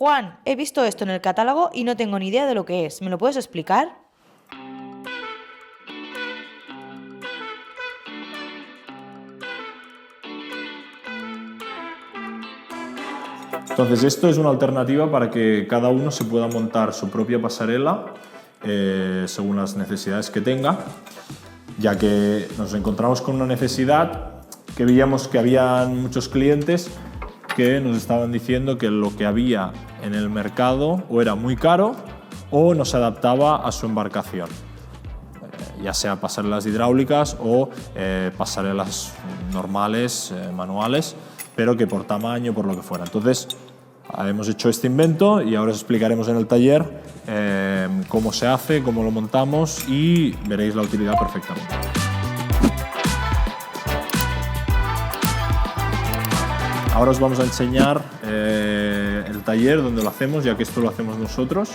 Juan, he visto esto en el catálogo y no tengo ni idea de lo que es. ¿Me lo puedes explicar? Entonces esto es una alternativa para que cada uno se pueda montar su propia pasarela según las necesidades que tenga, ya que nos encontramos con una necesidad que veíamos que había muchos clientes que nos estaban diciendo que lo que había en el mercado o era muy caro o no se adaptaba a su embarcación, ya sea pasarelas hidráulicas o pasarelas normales, manuales, pero que por tamaño, por lo que fuera. Entonces, hemos hecho este invento y ahora os explicaremos en el taller cómo se hace, cómo lo montamos y veréis la utilidad perfectamente. Ahora os vamos a enseñar el taller donde lo hacemos, ya que esto lo hacemos nosotros,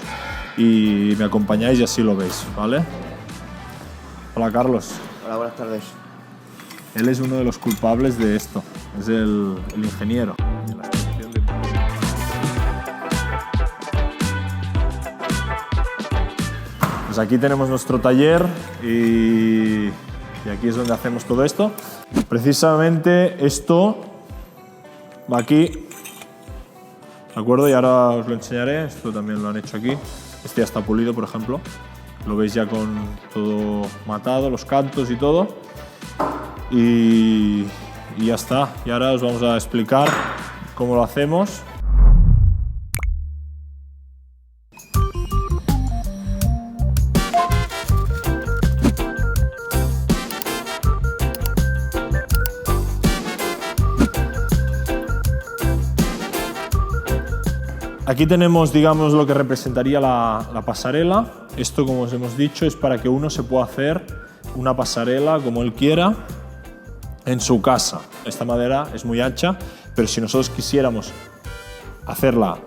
y me acompañáis y así lo veis, ¿vale? Hola, Carlos. Hola, buenas tardes. Él es uno de los culpables de esto, es el ingeniero. Pues aquí tenemos nuestro taller y aquí es donde hacemos todo esto. Precisamente esto va aquí, ¿de acuerdo? Y ahora os lo enseñaré, esto también lo han hecho aquí. Este ya está pulido, por ejemplo. Lo veis ya con todo matado, los cantos y todo. Y ya está. Y ahora os vamos a explicar cómo lo hacemos. Aquí tenemos, digamos, lo que representaría la pasarela. Esto, como os hemos dicho, es para que uno se pueda hacer una pasarela como él quiera en su casa. Esta madera es muy ancha, pero si nosotros quisiéramos hacerla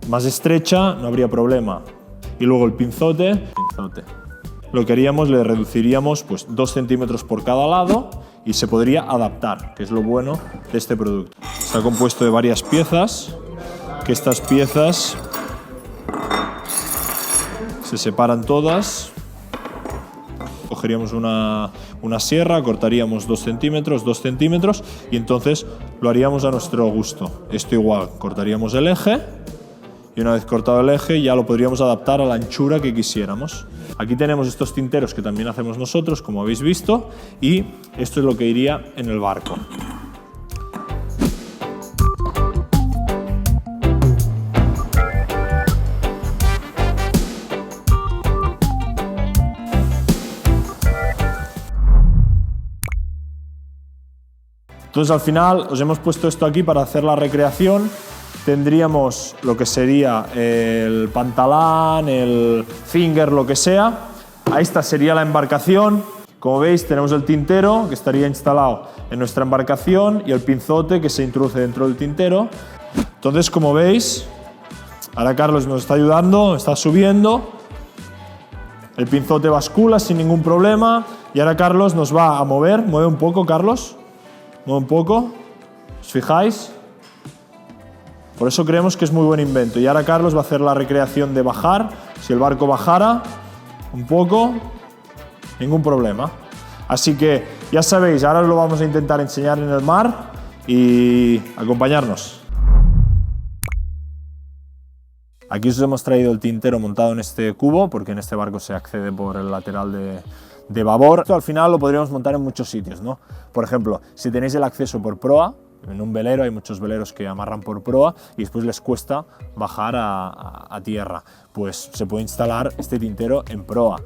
más estrecha, no habría problema. Y luego el pinzote. Lo que haríamos, le reduciríamos pues 2 centímetros por cada lado y se podría adaptar, que es lo bueno de este producto. Está compuesto de varias piezas, que estas piezas se separan todas. Cogeríamos una sierra, cortaríamos 2 centímetros y entonces lo haríamos a nuestro gusto. Esto igual, cortaríamos el eje y una vez cortado el eje ya lo podríamos adaptar a la anchura que quisiéramos. Aquí tenemos estos tinteros que también hacemos nosotros, como habéis visto, y esto es lo que iría en el barco. Entonces al final os hemos puesto esto aquí para hacer la recreación. Tendríamos lo que sería el pantalán, el finger, lo que sea. Esta sería la embarcación. Como veis tenemos el tintero que estaría instalado en nuestra embarcación y el pinzote que se introduce dentro del tintero. Entonces, como veis, ahora Carlos nos está ayudando, está subiendo. El pinzote bascula sin ningún problema y ahora Carlos nos va a mover. Mueve un poco, Carlos. Mueve un poco. ¿Os fijáis? Por eso creemos que es muy buen invento. Y ahora Carlos va a hacer la recreación de bajar. Si el barco bajara un poco, ningún problema. Así que ya sabéis, ahora os lo vamos a intentar enseñar en el mar y acompañarnos. Aquí os hemos traído el tintero montado en este cubo, porque en este barco se accede por el lateral de babor. Esto al final lo podríamos montar en muchos sitios, ¿no? Por ejemplo, si tenéis el acceso por proa, en un velero, hay muchos veleros que amarran por proa y después les cuesta bajar a tierra, pues se puede instalar este tintero en proa.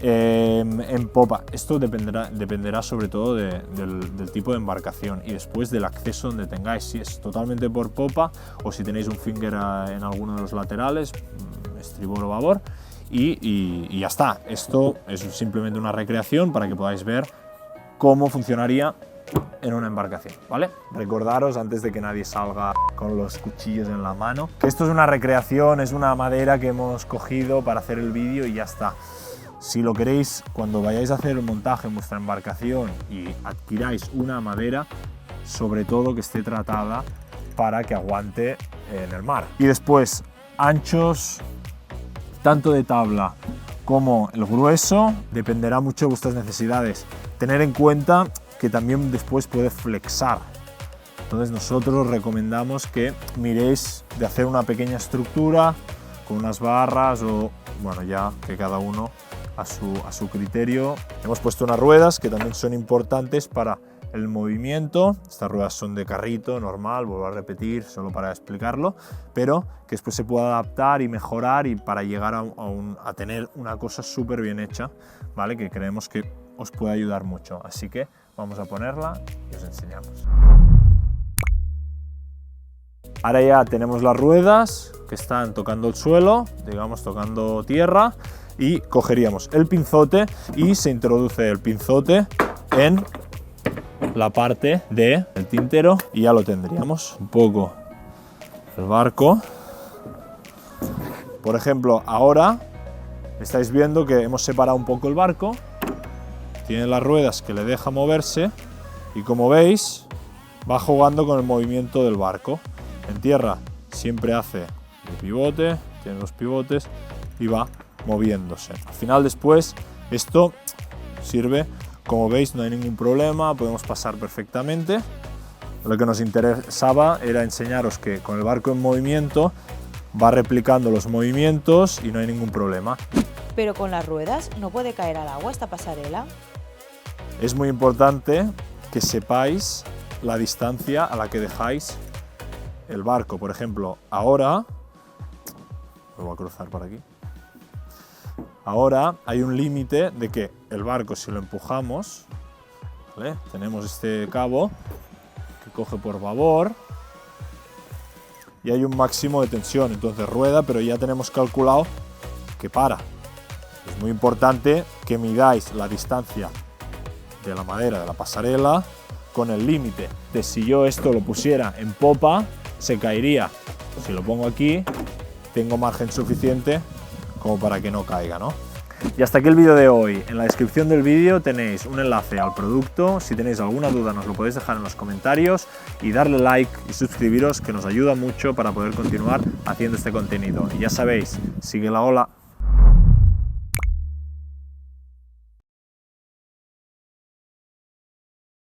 En popa, esto dependerá sobre todo del tipo de embarcación y después del acceso donde tengáis, si es totalmente por popa o si tenéis un finger en alguno de los laterales, estribor o babor, y ya está. Esto es simplemente una recreación para que podáis ver cómo funcionaría en una embarcación, ¿vale? Recordaros, antes de que nadie salga con los cuchillos en la mano, que esto es una recreación, es una madera que hemos cogido para hacer el vídeo y ya está. Si lo queréis, cuando vayáis a hacer el montaje en vuestra embarcación y adquiráis una madera, sobre todo que esté tratada para que aguante en el mar. Y después, anchos tanto de tabla como el grueso, dependerá mucho de vuestras necesidades. Tener en cuenta que también después puede flexar. Entonces nosotros os recomendamos que miréis de hacer una pequeña estructura con unas barras o, bueno, ya que cada uno a su criterio. Hemos puesto unas ruedas que también son importantes para el movimiento. Estas ruedas son de carrito normal, vuelvo a repetir solo para explicarlo, pero que después se pueda adaptar y mejorar y para llegar a tener una cosa súper bien hecha, ¿vale? Que creemos que os puede ayudar mucho. Así que vamos a ponerla y os enseñamos. Ahora ya tenemos las ruedas que están tocando el suelo, digamos tocando tierra, y cogeríamos el pinzote y se introduce el pinzote en la parte del tintero y ya lo tendríamos. Un poco el barco. Por ejemplo, ahora estáis viendo que hemos separado un poco el barco, tiene las ruedas que le deja moverse y como veis va jugando con el movimiento del barco. En tierra siempre hace el pivote, tiene los pivotes y va moviéndose. Al final después esto sirve, como veis no hay ningún problema, podemos pasar perfectamente. Lo que nos interesaba era enseñaros que con el barco en movimiento va replicando los movimientos y no hay ningún problema. Pero con las ruedas no puede caer al agua esta pasarela. Es muy importante que sepáis la distancia a la que dejáis el barco. Por ejemplo, ahora, lo voy a cruzar por aquí. Ahora hay un límite de que el barco, si lo empujamos, ¿vale? Tenemos este cabo que coge por babor y hay un máximo de tensión, entonces rueda, pero ya tenemos calculado que para. Es muy importante que midáis la distancia de la madera de la pasarela con el límite de si yo esto lo pusiera en popa, se caería. Si lo pongo aquí, tengo margen suficiente como para que no caiga, ¿no? Y hasta aquí el vídeo de hoy. En la descripción del vídeo tenéis un enlace al producto. Si tenéis alguna duda nos lo podéis dejar en los comentarios y darle like y suscribiros, que nos ayuda mucho para poder continuar haciendo este contenido. Y ya sabéis, sigue la ola.